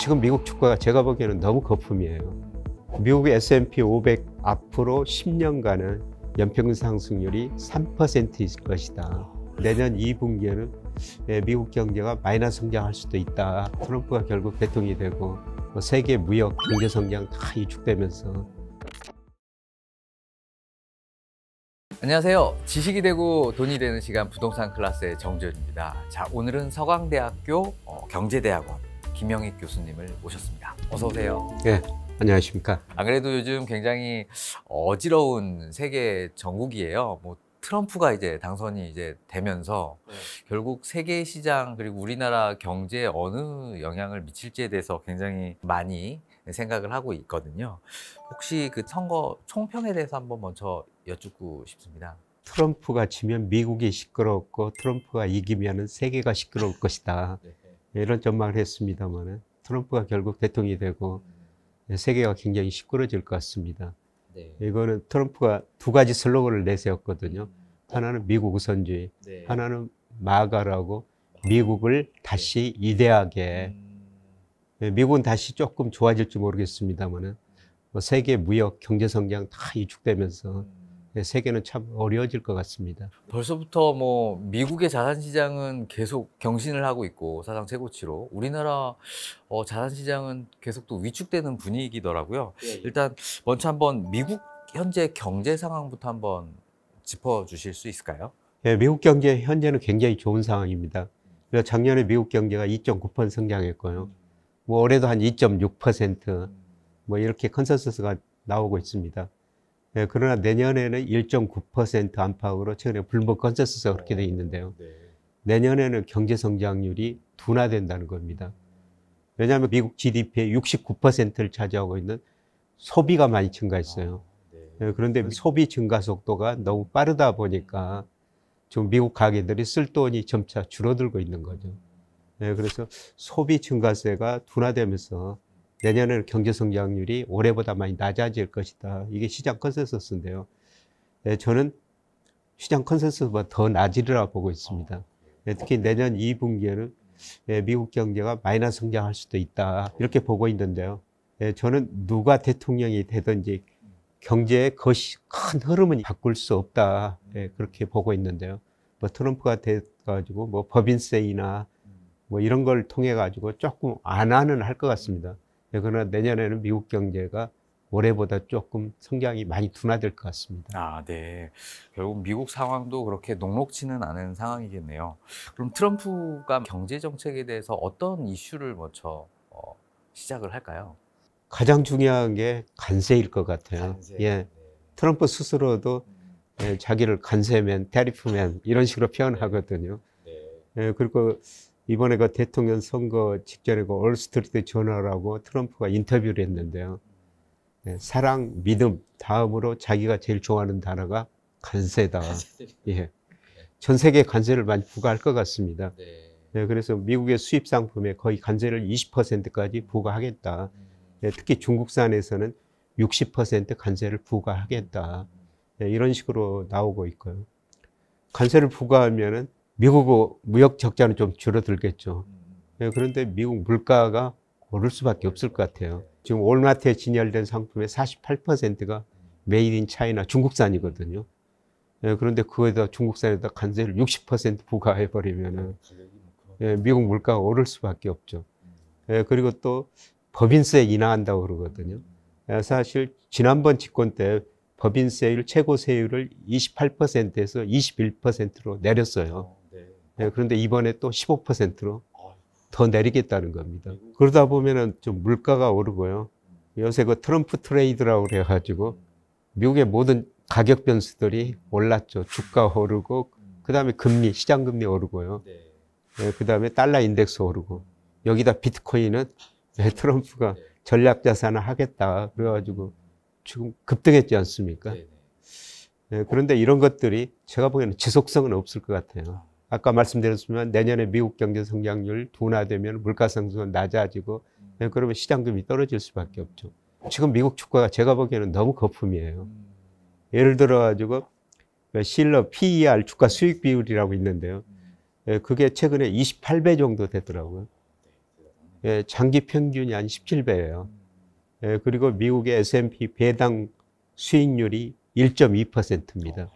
지금 미국 주가가 제가 보기에는 너무 거품이에요. 미국의 S&P 500 앞으로 10년간은 연평균 상승률이 3%일 것이다. 내년 2분기에는 미국 경제가 마이너스 성장할 수도 있다. 트럼프가 결국 대통령이 되고 세계 무역, 경제 성장 다 위축되면서. 안녕하세요. 지식이 되고 돈이 되는 시간 부동산 클래스의 정재훈입니다. 자, 오늘은 서강대학교 경제대학원 김영익 교수님을 모셨습니다. 어서 오세요. 네, 안녕하십니까. 안 그래도 요즘 굉장히 어지러운 세계 정국이에요. 트럼프가 이제 당선이 이제 되면서 결국 세계 시장 그리고 우리나라 경제에 어느 영향을 미칠지에 대해서 굉장히 많이 생각을 하고 있거든요. 혹시 그 선거 총평에 대해서 한번 먼저 여쭙고 싶습니다. 트럼프가 지면 미국이 시끄럽고 트럼프가 이기면 세계가 시끄러울 것이다. 이런 전망을 했습니다만 트럼프가 결국 대통령이 되고 세계가 굉장히 시끄러워질 것 같습니다. 이거는 트럼프가 두 가지 슬로건을 내세웠거든요. 하나는 미국 우선주의, 하나는 마가라고 미국을 다시 위대하게. 미국은 다시 조금 좋아질지 모르겠습니다만 세계 무역, 경제 성장 다 위축되면서 세계는 참 어려워질 것 같습니다. 벌써부터 미국의 자산시장은 계속 경신을 하고 있고 사상 최고치로 우리나라 자산시장은 계속 또 위축되는 분위기더라고요. 일단 먼저 한번 미국 현재 경제 상황부터 한번 짚어주실 수 있을까요? 네, 미국 경제 현재는 굉장히 좋은 상황입니다. 작년에 미국 경제가 2.9% 성장했고요. 올해도 한 2.6% 이렇게 컨센서스가 나오고 있습니다. 네, 그러나 내년에는 1.9% 안팎으로 최근에 블룸버그 컨센서스가 그렇게 되어 있는데요. 내년에는 경제 성장률이 둔화된다는 겁니다. 왜냐하면 미국 GDP의 69%를 차지하고 있는 소비가 많이 증가했어요. 네, 그런데 소비 증가 속도가 너무 빠르다 보니까 지금 미국 가게들이 쓸 돈이 점차 줄어들고 있는 거죠. 네, 그래서 소비 증가세가 둔화되면서 내년에는 경제 성장률이 올해보다 많이 낮아질 것이다. 이게 시장 컨센서스인데요. 네, 저는 시장 컨센서스보다 더 낮으리라 보고 있습니다. 네, 특히 내년 2분기에는 미국 경제가 마이너스 성장할 수도 있다. 이렇게 보고 있는데요. 네, 저는 누가 대통령이 되든지 경제의 큰 흐름은 바꿀 수 없다. 네, 그렇게 보고 있는데요. 트럼프가 돼가지고 법인세이나 이런 걸 통해 가지고 조금 완화는 할 것 같습니다. 그러나 내년에는 미국 경제가 올해보다 조금 성장이 많이 둔화될 것 같습니다. 아, 네. 결국 미국 상황도 그렇게 녹록지는 않은 상황이겠네요. 그럼 트럼프가 경제 정책에 대해서 어떤 이슈를 먼저 시작을 할까요? 가장 중요한 게 관세일 것 같아요. 관세. 예. 트럼프 스스로도 자기를 관세맨, 테리프맨 이런 식으로 표현하거든요. 예, 그리고 이번에 그 대통령 선거 직전에 그 올스트리트 저널하고 트럼프가 인터뷰를 했는데요. 네, 사랑, 믿음 다음으로 자기가 제일 좋아하는 단어가 관세다. 예. 전 세계 관세를 많이 부과할 것 같습니다. 네, 그래서 미국의 수입 상품에 거의 관세를 20%까지 부과하겠다. 네, 특히 중국산에서는 60% 관세를 부과하겠다. 네, 이런 식으로 나오고 있고요. 관세를 부과하면은 미국 무역 적자는 좀 줄어들겠죠. 네, 그런데 미국 물가가 오를 수밖에 없을 것 같아요. 지금 월마트에 진열된 상품의 48%가 메이드 인 차이나 중국산이거든요. 네, 그런데 그거에다 중국산에다 관세를 60% 부과해버리면은 미국 물가가 오를 수밖에 없죠. 네, 그리고 또 법인세 인하한다고 그러거든요. 사실 지난번 집권 때 법인세율 최고 세율을 28%에서 21%로 내렸어요. 네, 그런데 이번에 또 15%로 더 내리겠다는 겁니다. 그러다 보면은 좀 물가가 오르고요. 요새 그 트럼프 트레이드라고 그래가지고 미국의 모든 가격 변수들이 올랐죠. 주가 오르고, 그 다음에 금리, 시장 금리 오르고요. 네, 그 다음에 달러 인덱스 오르고, 여기다 비트코인은 트럼프가 전략 자산을 하겠다. 그래가지고 지금 급등했지 않습니까? 네, 그런데 이런 것들이 제가 보기에는 지속성은 없을 것 같아요. 아까 말씀드렸지만 내년에 미국 경제 성장률 둔화되면 물가 상승은 낮아지고 그러면 시장금이 떨어질 수밖에 없죠. 지금 미국 주가가 제가 보기에는 너무 거품이에요. 예를 들어 가지고 실러 PER 주가 수익 비율이라고 있는데요. 그게 최근에 28배 정도 되더라고요. 장기 평균이 한 17배예요. 그리고 미국의 S&P 배당 수익률이 1.2%입니다.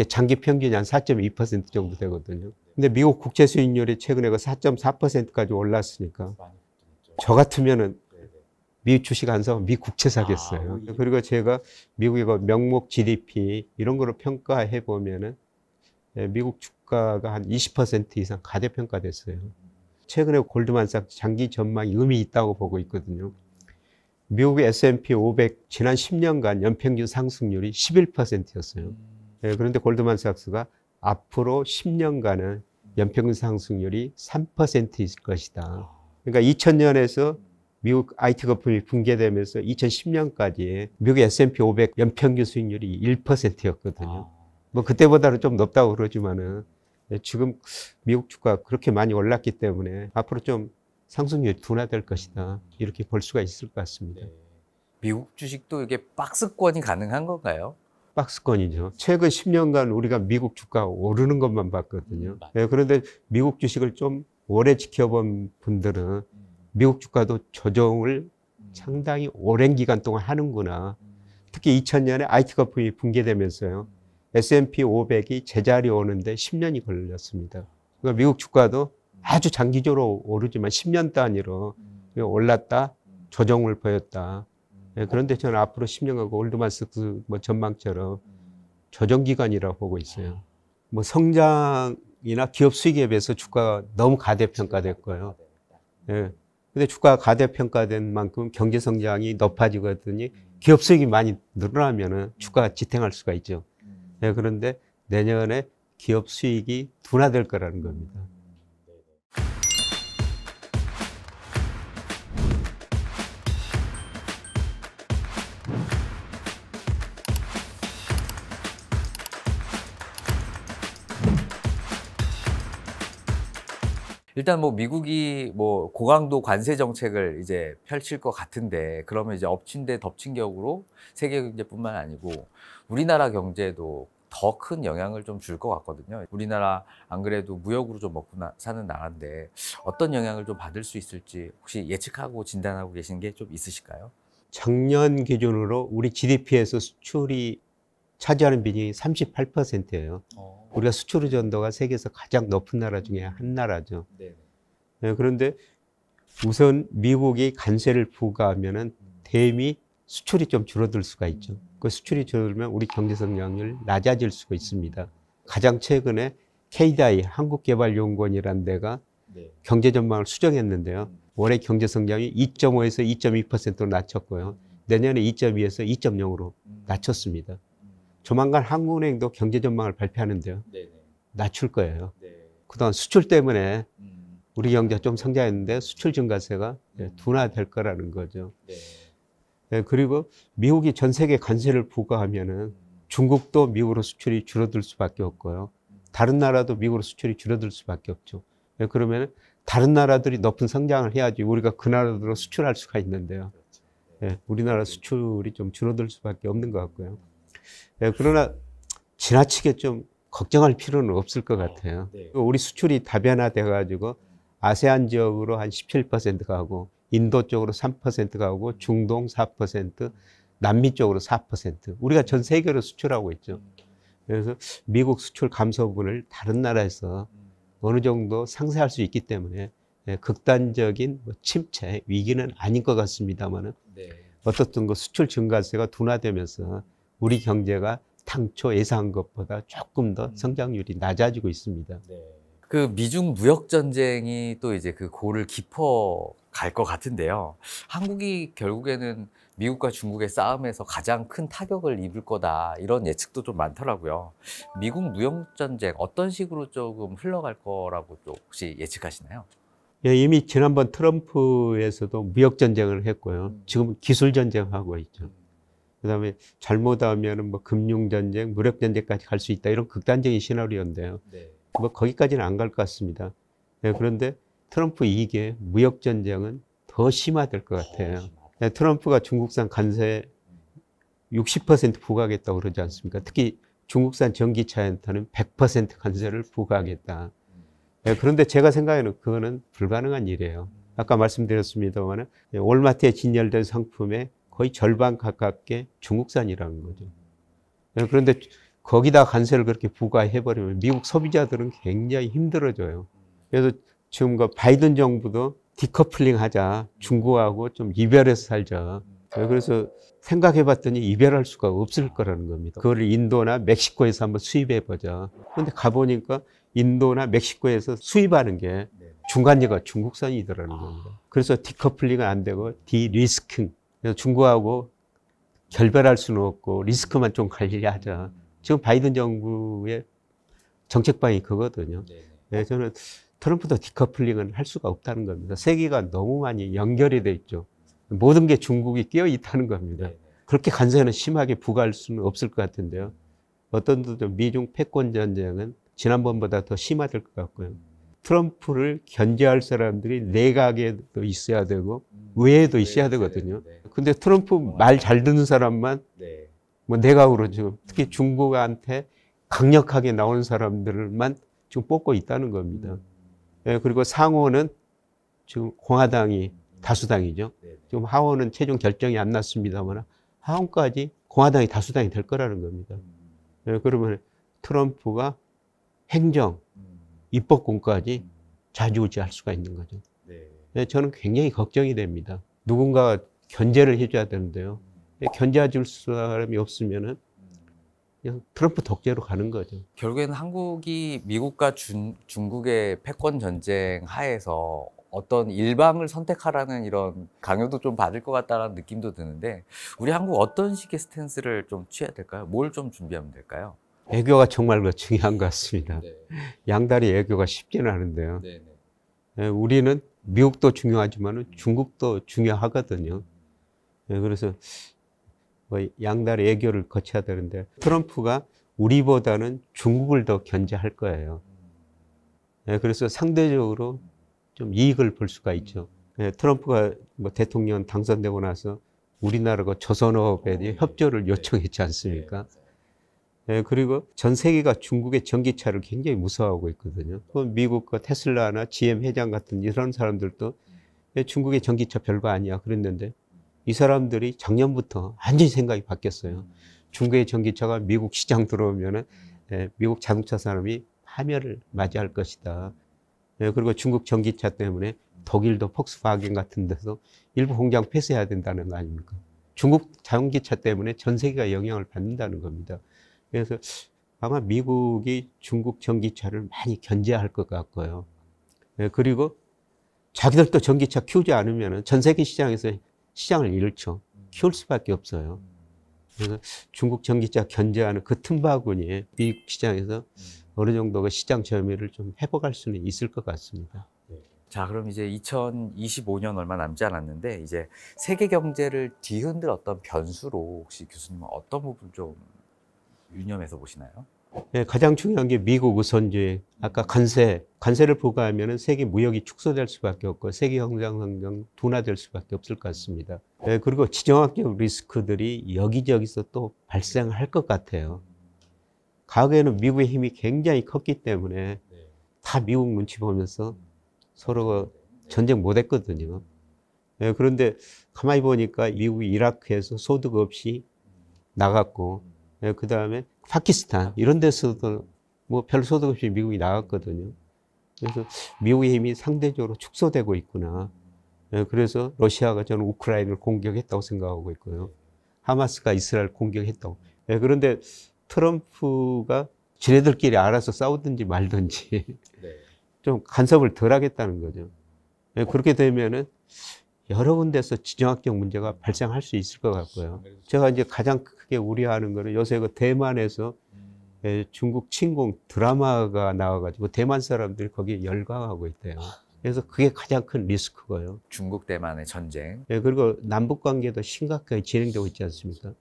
장기 평균이 한 4.2% 정도 되거든요. 근데 미국 국채 수익률이 최근에 4.4%까지 올랐으니까 저 같으면은 미 주식 안 사고 미 국채 사겠어요. 그리고 제가 미국의 명목 GDP 이런 거로 평가해 보면은 미국 주가가 한 20% 이상 가대평가됐어요. 최근에 골드만삭스 장기 전망이 의미 있다고 보고 있거든요. 미국의 S&P 500 지난 10년간 연평균 상승률이 11%였어요. 그런데 골드만삭스가 앞으로 10년간은 연평균 상승률이 3%일 것이다. 그러니까 2000년에서 미국 IT 거품이 붕괴되면서 2010년까지 미국 S&P 500 연평균 수익률이 1%였거든요. 뭐 그때보다는 좀 높다고 그러지만은 지금 미국 주가 그렇게 많이 올랐기 때문에 앞으로 좀 상승률이 둔화될 것이다. 이렇게 볼 수가 있을 것 같습니다. 미국 주식도 이게 박스권이 가능한 건가요? 박스권이죠. 최근 10년간 우리가 미국 주가 오르는 것만 봤거든요. 그런데 미국 주식을 좀 오래 지켜본 분들은 미국 주가도 조정을 상당히 오랜 기간 동안 하는구나. 특히 2000년에 IT 거품이 붕괴되면서요. S&P 500이 제자리에 오는데 10년이 걸렸습니다. 그러니까 미국 주가도 아주 장기적으로 오르지만 10년 단위로 올랐다, 조정을 보였다. 그런데 저는 앞으로 10년간 골드만삭스 전망처럼 조정 기간이라고 보고 있어요. 뭐 성장이나 기업 수익에 비해서 주가가 너무 가대평가됐고요. 근데 주가가 가대평가된 만큼 경제 성장이 높아지거든요. 기업 수익이 많이 늘어나면은 주가가 지탱할 수가 있죠. 그런데 내년에 기업 수익이 둔화될 거라는 겁니다. 일단 뭐 미국이 뭐 고강도 관세 정책을 이제 펼칠 것 같은데 그러면 이제 엎친 데 덮친 격으로 세계 경제뿐만 아니고 우리나라 경제에도 더 큰 영향을 좀 줄 것 같거든요. 우리나라 안 그래도 무역으로 좀 먹고 사는 나라인데 어떤 영향을 좀 받을 수 있을지 혹시 예측하고 진단하고 계신 게 좀 있으실까요? 작년 기준으로 우리 GDP에서 수출이 차지하는 비중이 38%예요. 우리가 수출 의존도가 세계에서 가장 높은 나라 중에 한 나라죠. 그런데 우선 미국이 관세를 부과하면은 대미 수출이 좀 줄어들 수가 있죠. 그 수출이 줄어들면 우리 경제 성장률 낮아질 수가 있습니다. 가장 최근에 KDI 한국개발연구원이라는 데가 경제 전망을 수정했는데요. 올해 경제 성장이 2.5에서 2.2%로 낮췄고요. 내년에 2.2에서 2.0으로 낮췄습니다. 조만간 한국은행도 경제 전망을 발표하는데요. 낮출 거예요. 그동안 수출 때문에 우리 경제가 좀 성장했는데 수출 증가세가 둔화될 거라는 거죠. 그리고 미국이 전 세계 관세를 부과하면은 중국도 미국으로 수출이 줄어들 수밖에 없고요. 다른 나라도 미국으로 수출이 줄어들 수밖에 없죠. 그러면 다른 나라들이 높은 성장을 해야지 우리가 그 나라들로 수출할 수가 있는데요. 우리나라 수출이 좀 줄어들 수밖에 없는 것 같고요. 그러나 지나치게 좀 걱정할 필요는 없을 것 같아요. 우리 수출이 다변화돼 가지고 아세안 지역으로 한 17% 가고 인도 쪽으로 3% 가고 중동 4%, 남미 쪽으로 4%. 우리가 전 세계로 수출하고 있죠. 그래서 미국 수출 감소분을 다른 나라에서 어느 정도 상쇄할 수 있기 때문에 극단적인 침체, 위기는 아닌 것 같습니다만은 어떻든 그 수출 증가세가 둔화되면서 우리 경제가 당초 예상한 것보다 조금 더 성장률이 낮아지고 있습니다. 그 미중 무역 전쟁이 또 이제 그 고를 깊어 갈 것 같은데요. 한국이 결국에는 미국과 중국의 싸움에서 가장 큰 타격을 입을 거다 이런 예측도 좀 많더라고요. 미국 무역 전쟁 어떤 식으로 조금 흘러갈 거라고 또 혹시 예측하시나요? 이미 지난번 트럼프에서도 무역 전쟁을 했고요. 지금 기술 전쟁하고 있죠. 그다음에 잘못하면 뭐 금융 전쟁, 무력 전쟁까지 갈 수 있다 이런 극단적인 시나리오인데요. 뭐 거기까지는 안 갈 것 같습니다. 그런데 트럼프 2기 무역 전쟁은 더 심화될 것 같아요. 트럼프가 중국산 관세 60% 부과하겠다고 그러지 않습니까? 특히 중국산 전기차한테는 100% 관세를 부과하겠다. 그런데 제가 생각에는 그거는 불가능한 일이에요. 아까 말씀드렸습니다만 월마트에 진열된 상품의 거의 절반 가깝게 중국산이라는 거죠. 그런데 거기다 관세를 그렇게 부과해버리면 미국 소비자들은 굉장히 힘들어져요. 그래서 지금 그 바이든 정부도 디커플링 하자. 중국하고 좀 이별해서 살자. 그래서 생각해봤더니 이별할 수가 없을 거라는 겁니다. 그걸 인도나 멕시코에서 한번 수입해보자. 그런데 가보니까 인도나 멕시코에서 수입하는 게 중간재가 중국산이더라는 겁니다. 그래서 디커플링은 안 되고 디리스킹. 그래서 중국하고 결별할 수는 없고 리스크만 좀 관리하자. 지금 바이든 정부의 정책방이 그거거든요. 네, 저는 트럼프도 디커플링은 할 수가 없다는 겁니다. 세계가 너무 많이 연결이 돼 있죠. 모든 게 중국이 끼어 있다는 겁니다. 그렇게 관세는 심하게 부과할 수는 없을 것 같은데요. 어떤 분들은 미중 패권 전쟁은 지난번보다 더 심화될 것 같고요. 트럼프를 견제할 사람들이 내각에도 있어야 되고 의회에도 있어야 되거든요. 근데 트럼프 말 잘 듣는 사람만 뭐 내각으로 지금 특히 중국한테 강력하게 나오는 사람들만 지금 뽑고 있다는 겁니다. 그리고 상원은 지금 공화당이 다수당이죠. 지금 하원은 최종 결정이 안 났습니다만 하원까지 공화당이 다수당이 될 거라는 겁니다. 그러면 트럼프가 행정, 입법권까지 좌지우지할 수가 있는 거죠. 저는 굉장히 걱정이 됩니다. 누군가 견제를 해줘야 되는데요. 견제해줄 사람이 없으면은 그냥 트럼프 독재로 가는 거죠. 결국에는 한국이 미국과 중국의 패권 전쟁 하에서 어떤 일방을 선택하라는 이런 강요도 좀 받을 것 같다는 느낌도 드는데 우리 한국 어떤 식의 스탠스를 좀 취해야 될까요? 뭘 좀 준비하면 될까요? 애교가 정말 중요한 것 같습니다. 양다리 애교가 쉽지는 않은데요. 우리는 미국도 중요하지만 중국도 중요하거든요. 그래서 뭐 양다리 애교를 거쳐야 되는데 트럼프가 우리보다는 중국을 더 견제할 거예요. 그래서 상대적으로 좀 이익을 볼 수가 있죠. 트럼프가 뭐 대통령 당선되고 나서 우리나라가 조선업에 협조를 요청했지 않습니까? 그리고 전 세계가 중국의 전기차를 굉장히 무서워하고 있거든요. 미국 그 테슬라나 GM 회장 같은 이런 사람들도 중국의 전기차 별거 아니야 그랬는데 이 사람들이 작년부터 완전히 생각이 바뀌었어요. 중국의 전기차가 미국 시장 들어오면은 미국 자동차 산업이 파멸을 맞이할 것이다. 그리고 중국 전기차 때문에 독일도 폭스바겐 같은 데서 일부 공장 폐쇄해야 된다는 거 아닙니까? 중국 전기차 때문에 전 세계가 영향을 받는다는 겁니다. 그래서 아마 미국이 중국 전기차를 많이 견제할 것 같고요. 그리고 자기들도 전기차 키우지 않으면 전 세계 시장에서 시장을 잃죠. 키울 수밖에 없어요. 그래서 중국 전기차 견제하는 그 틈바구니에 미국 시장에서 어느 정도 그 시장 점유율을 좀 회복할 수는 있을 것 같습니다. 자, 그럼 이제 2025년 얼마 남지 않았는데 이제 세계 경제를 뒤흔들 어떤 변수로 혹시 교수님은 어떤 부분 좀 유념해서 보시나요? 네, 가장 중요한 게 미국 우선주의. 아까 관세를 부과하면 세계 무역이 축소될 수밖에 없고 세계 경제 성장 둔화될 수밖에 없을 것 같습니다. 네, 그리고 지정학적 리스크들이 여기저기서 또 발생할 것 같아요. 과거에는 미국의 힘이 굉장히 컸기 때문에 다 미국 눈치 보면서 서로가 전쟁 못 했거든요. 네, 그런데 가만히 보니까 미국이 이라크에서 소득 없이 나갔고 그 다음에 파키스탄 이런 데서도 뭐 별 소득 없이 미국이 나갔거든요. 그래서 미국의 힘이 상대적으로 축소되고 있구나. 그래서 러시아가 저는 우크라이나를 공격했다고 생각하고 있고요. 하마스가 이스라엘 공격했다고. 그런데 트럼프가 지네들끼리 알아서 싸우든지 말든지 좀 간섭을 덜 하겠다는 거죠. 그렇게 되면은 여러 군데서 지정학적 문제가 발생할 수 있을 것 같고요. 제가 이제 가장 크게 우려하는 거는 요새 그 대만에서 중국 침공 드라마가 나와가지고 대만 사람들이 거기에 열광하고 있대요. 그래서 그게 가장 큰 리스크고요. 중국 대만의 전쟁. 그리고 남북 관계도 심각하게 진행되고 있지 않습니까?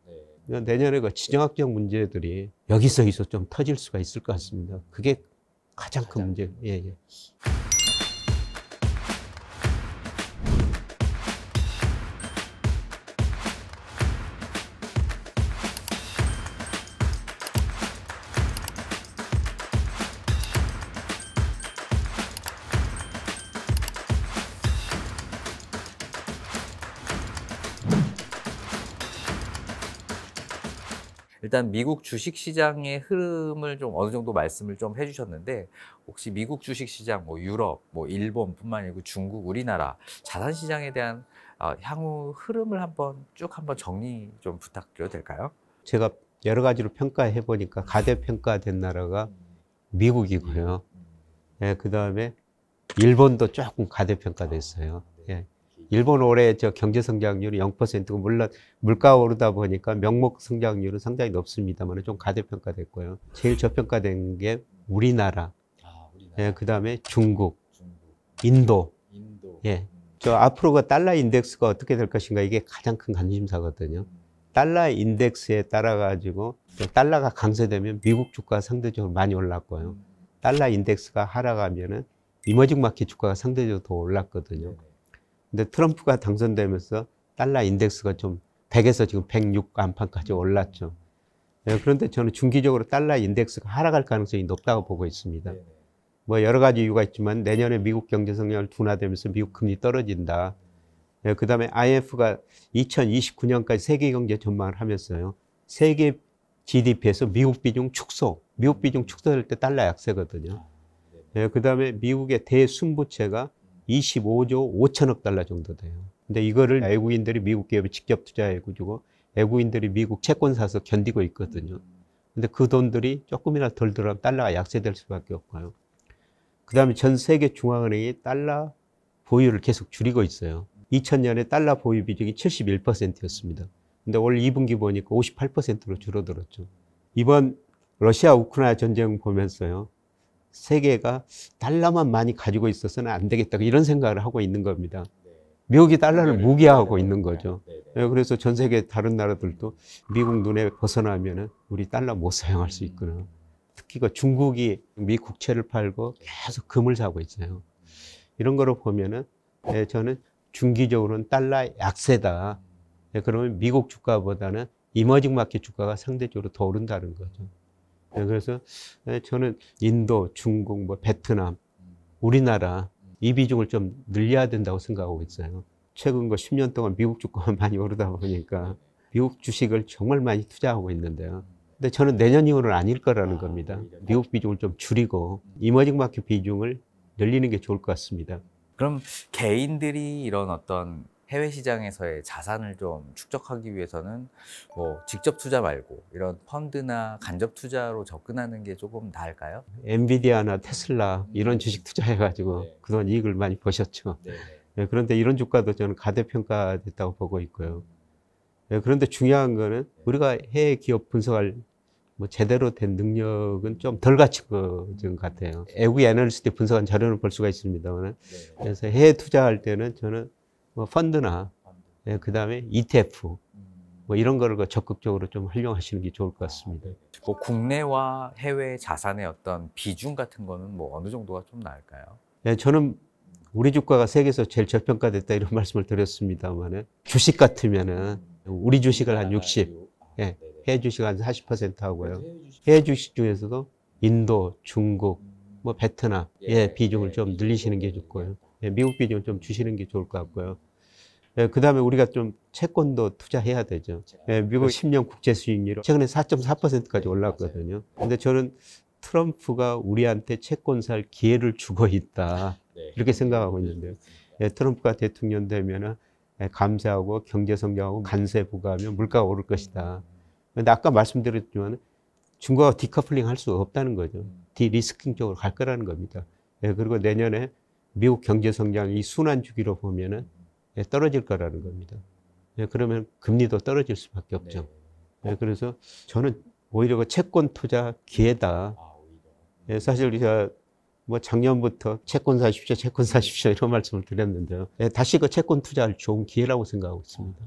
내년에 그 지정학적 문제들이 여기서 좀 터질 수가 있을 것 같습니다. 그게 가장 큰 문제. 예. 일단 미국 주식 시장의 흐름을 좀 어느 정도 말씀을 좀 해주셨는데 혹시 미국 주식 시장, 뭐 유럽, 뭐 일본뿐만 아니고 중국, 우리나라 자산 시장에 대한 향후 흐름을 한번 정리 좀 부탁드려도 될까요? 제가 여러 가지로 평가해 보니까 가대평가된 나라가 미국이고요. 예, 그 다음에 일본도 조금 가대평가됐어요. 예. 일본 올해 저 경제 성장률이 0%고, 물론 물가가 오르다 보니까 명목 성장률은 상당히 높습니다만 좀 가대평가됐고요. 제일 저평가된 게 우리나라, 예, 그 다음에 중국, 인도. 예. 저 앞으로가 달러 인덱스가 어떻게 될 것인가, 이게 가장 큰 관심사거든요. 달러 인덱스에 따라 가지고 달러가 강세되면 미국 주가가 상대적으로 많이 올랐고요. 달러 인덱스가 하락하면은 이머징 마켓 주가가 상대적으로 더 올랐거든요. 근데 트럼프가 당선되면서 달러 인덱스가 좀 100에서 지금 106 안팎까지 올랐죠. 예, 그런데 저는 중기적으로 달러 인덱스가 하락할 가능성이 높다고 보고 있습니다. 뭐 여러 가지 이유가 있지만 내년에 미국 경제 성장을 둔화되면서 미국 금리 떨어진다. 예, 그 다음에 IMF가 2029년까지 세계 경제 전망을 하면서요, 세계 GDP에서 미국 비중 축소, 미국 비중 축소될 때 달러 약세거든요. 예, 그 다음에 미국의 대순부채가 25조 5천억 달러 정도 돼요. 근데 이거를 외국인들이 미국 기업에 직접 투자해주고 외국인들이 미국 채권 사서 견디고 있거든요. 근데 그 돈들이 조금이나 덜 들어가면 달러가 약세될 수밖에 없고요. 그 다음에 전 세계 중앙은행이 달러 보유를 계속 줄이고 있어요. 2000년에 달러 보유 비중이 71%였습니다. 근데 올 2분기 보니까 58%로 줄어들었죠. 이번 러시아 우크라이나 전쟁 보면서요, 세계가 달러만 많이 가지고 있어서는 안 되겠다, 이런 생각을 하고 있는 겁니다. 미국이 달러를 무기화하고 있는 거죠. 그래서 전 세계 다른 나라들도 미국 눈에 벗어나면은 우리 달러 못 사용할 수 있구나. 특히 그 중국이 미 국채를 팔고 계속 금을 사고 있어요. 이런 거로 보면은 저는 중기적으로는 달러 약세다. 그러면 미국 주가보다는 이머징 마켓 주가가 상대적으로 더 오른다는 거죠. 그래서 저는 인도, 중국, 뭐 베트남, 우리나라 이 비중을 좀 늘려야 된다고 생각하고 있어요. 최근 그 10년 동안 미국 주가만 많이 오르다 보니까 미국 주식을 정말 많이 투자하고 있는데요. 근데 저는 내년 이후는 아닐 거라는 겁니다. 미국 비중을 좀 줄이고 이머징 마켓 비중을 늘리는 게 좋을 것 같습니다. 그럼 개인들이 이런 어떤 해외 시장에서의 자산을 좀 축적하기 위해서는 뭐 직접 투자 말고 이런 펀드나 간접 투자로 접근하는 게 조금 나을까요? 엔비디아나 테슬라 이런 주식 투자해가지고 그동안 이익을 많이 보셨죠. 그런데 이런 주가도 저는 가대평가됐다고 보고 있고요. 그런데 중요한 거는 우리가 해외 기업 분석할 뭐 제대로 된 능력은 좀 덜 갖춘 것 같아요. 외국 애널리스트 분석한 자료는 볼 수가 있습니다만, 그래서 해외 투자할 때는 저는 뭐 펀드나 그 다음에 ETF 뭐 이런 거를 적극적으로 좀 활용하시는 게 좋을 것 같습니다. 뭐 국내와 해외 자산의 어떤 비중 같은 거는 뭐 어느 정도가 좀 나을까요? 저는 우리 주가가 세계에서 제일 저평가됐다 이런 말씀을 드렸습니다만, 주식 같으면은 우리 주식을 한 60, 해외 주식 한 40% 하고요. 해외 주식 중에서도 인도, 중국, 뭐 베트남 비중을 좀 늘리시는 게 좋고요. 미국 비중을 좀 주시는 게 좋을 것 같고요. 그 다음에 우리가 좀 채권도 투자해야 되죠. 미국 10년 국채 수익률이 최근에 4.4%까지 올랐거든요. 근데 저는 트럼프가 우리한테 채권 살 기회를 주고 있다, 이렇게 생각하고 있는데요. 트럼프가 대통령 되면은 감세하고 경제 성장하고 관세 부과하면 물가가 오를 것이다. 근데 아까 말씀드렸지만 중국하고 디커플링 할 수 없다는 거죠. 디리스킹 쪽으로 갈 거라는 겁니다. 그리고 내년에 미국 경제 성장이 순환 주기로 보면은 떨어질 거라는 겁니다. 그러면 금리도 떨어질 수밖에 없죠. 그래서 저는 오히려 그 채권 투자 기회다. 사실 우리가 뭐 작년부터 채권 사십시오 이런 말씀을 드렸는데요. 다시 그 채권 투자할 좋은 기회라고 생각하고 있습니다.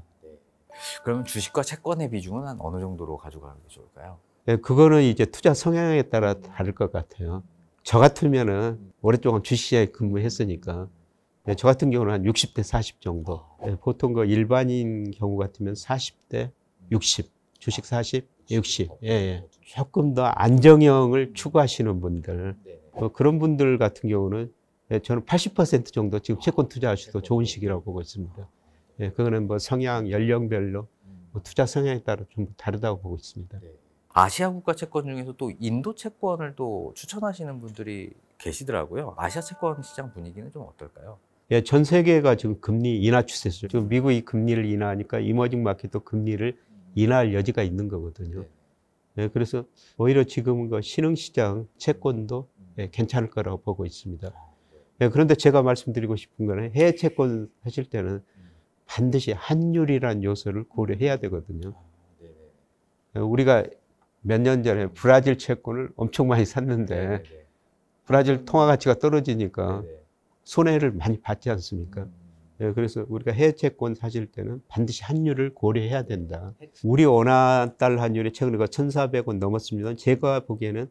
그러면 주식과 채권의 비중은 한 어느 정도로 가져가는 게 좋을까요? 그거는 이제 투자 성향에 따라 다를 것 같아요. 저 같으면은 오랫동안 주식시장에 근무했으니까 저 같은 경우는 한 60대 40 정도. 보통 그 일반인 경우 같으면 40대 60, 주식 40, 60. 조금 더 안정형을 추구하시는 분들, 그런 분들 같은 경우는 저는 80% 정도 지금 채권 투자하셔도 좋은 시기라고 보고 있습니다. 그거는 뭐 성향, 연령별로 뭐 투자 성향에 따라 좀 다르다고 보고 있습니다. 아시아 국가 채권 중에서 또 인도 채권을 또 추천하시는 분들이 계시더라고요. 아시아 채권 시장 분위기는 좀 어떨까요? 예, 전 세계가 지금 금리 인하 추세죠. 지금 미국이 금리를 인하하니까 이머징 마켓도 금리를 인하할 여지가 있는 거거든요. 예, 그래서 오히려 지금 그 신흥시장 채권도 예, 괜찮을 거라고 보고 있습니다. 예, 그런데 제가 말씀드리고 싶은 거는 해외 채권 하실 때는 반드시 환율이라는 요소를 고려해야 되거든요. 예, 우리가 몇 년 전에 브라질 채권을 엄청 많이 샀는데 브라질 통화 가치가 떨어지니까 손해를 많이 받지 않습니까? 예, 그래서 우리가 해외 채권 사실 때는 반드시 환율을 고려해야 된다. 우리 원화달 환율이 최근에 1,400원 넘었습니다. 제가 보기에는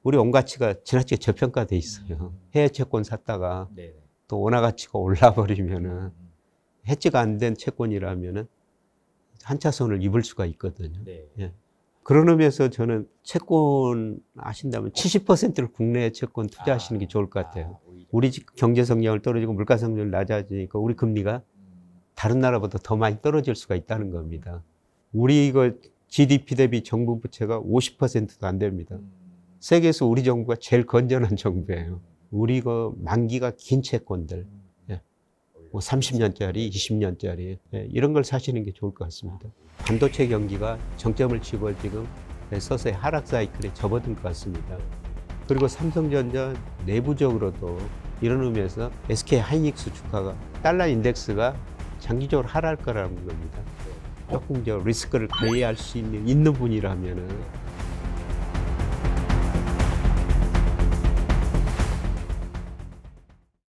우리 원 가치가 지나치게 저평가돼 있어요. 해외 채권 샀다가 또 원화 가치가 올라버리면은 해지가 안 된 채권이라면은 한차 손을 입을 수가 있거든요. 예. 그런 의미에서 저는 채권 하신다면 70%를 국내 채권 투자하시는 게 좋을 것 같아요. 우리 경제 성장을 떨어지고 물가 성장이 낮아지니까 우리 금리가 다른 나라보다 더 많이 떨어질 수가 있다는 겁니다. 우리 이거 GDP 대비 정부 부채가 50%도 안 됩니다. 세계에서 우리 정부가 제일 건전한 정부예요. 우리 이거 만기가 긴 채권들, 뭐 30년짜리, 20년짜리 이런 걸 사시는 게 좋을 것 같습니다. 반도체 경기가 정점을 치고 지금 서서히 하락 사이클에 접어든 것 같습니다. 그리고 삼성전자 내부적으로도 이런 의미에서 SK 하이닉스 주가가 달러 인덱스가 장기적으로 하락할 거라는 겁니다. 조금 저 리스크를 관리할 수 있는 분이라면은